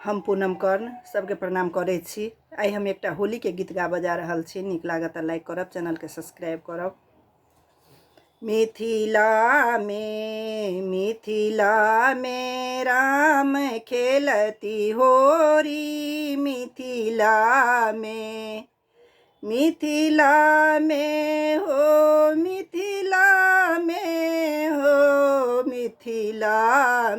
हम पूनम कर्ण सबके प्रणाम करै छी। आइ हम एकटा होली के गीत गा बजा रहल छी। नीक लागत लाइक करब, चैनल के सब्सक्राइब करब। मिथिला में राम खेलती होरी, मिथिला में हो, मिथिला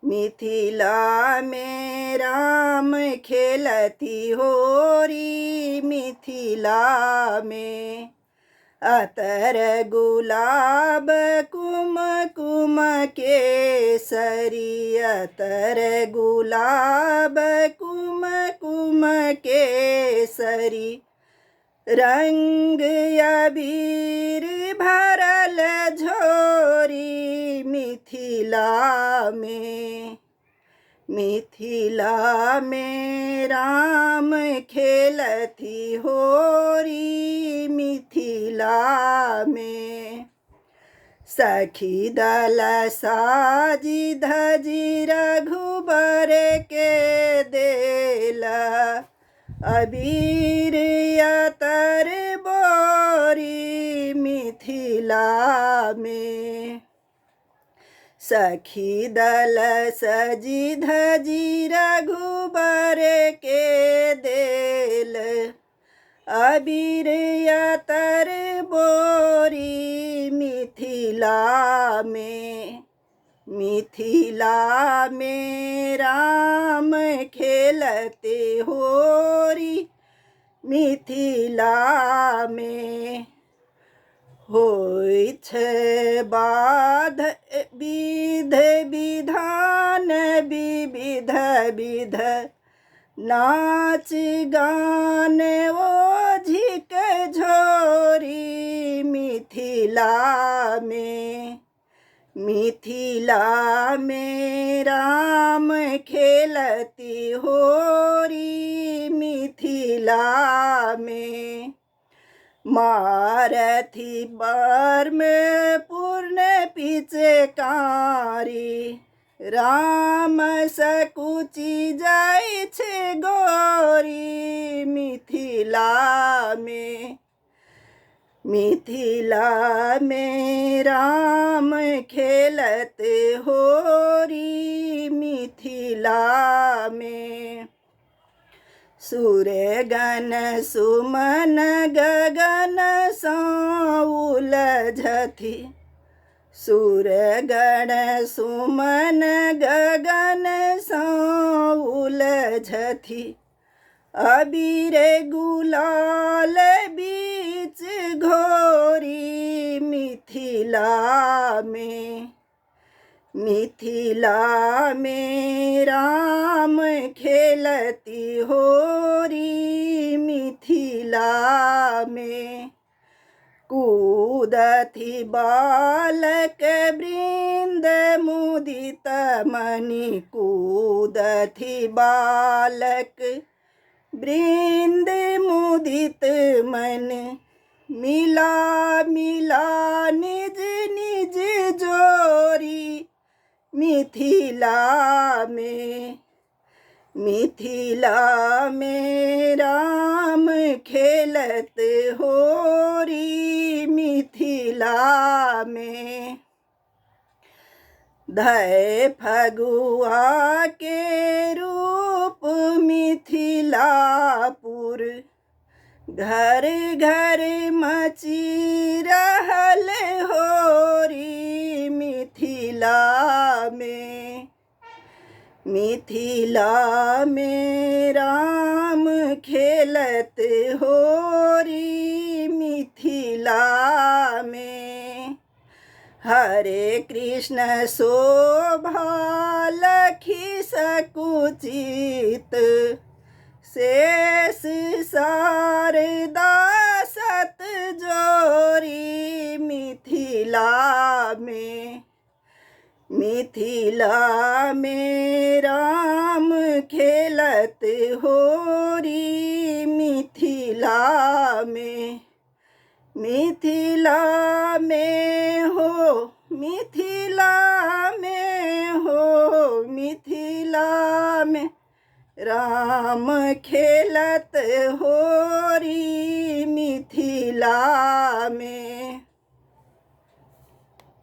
मिथिला में राम खेलती होरी, मिथिला में अतर गुलाब कुमकुम केसरी, अतर गुलाब कुमकुम केसरी, रंग अबीर भरल झोरी, मिथिला में राम खेलती होरी, मिथिला में सखी दल साजी धजी रघुबर के देला, अबीर अतर बोरी, मिथिला में सखी दल सजी धजी रघुबर के देल, अबीर अतर बोरी, मिथिला में राम खेलते होरी, मिथिला में होइत छै बाध विध विधान, विविध विध नाच गान ओझिक झोरी, मिथिला में राम खेलती होरी, मिथिला में मारथी बार में पूर्ण पिचकारी, राम सकुची जाय छे गोरी, मिथिला में राम खेलते होरी, मिथिला में सूर्य गण सुमन गगन साउल झथी, सूर्य गण सुमन गगन साउल झथी, अबीर गुलाल बीच घोरी, मिथिला में राम खेलती होरी, मिथिला में कूदथी बालक वृंद मुदित मणि, कूदथी बालक वृंद मुदित मन, मिला निज निज जोरी, मिथिला में राम खेलत होरी, मिथिला में धय फगुआ के रूप मिथिलापुर, घर घर मची रहल होरी, मिथिला में राम खेलत होरी, मिथिला में हरे कृष्ण शोभा लखी सकुचित, शेष शारदा सत जोरी, मिथिला में राम खेलत होरी, मिथिला में मिथिला में हो, मिथिला में हो। मिथिला में राम खेलत होरी मिथिला में।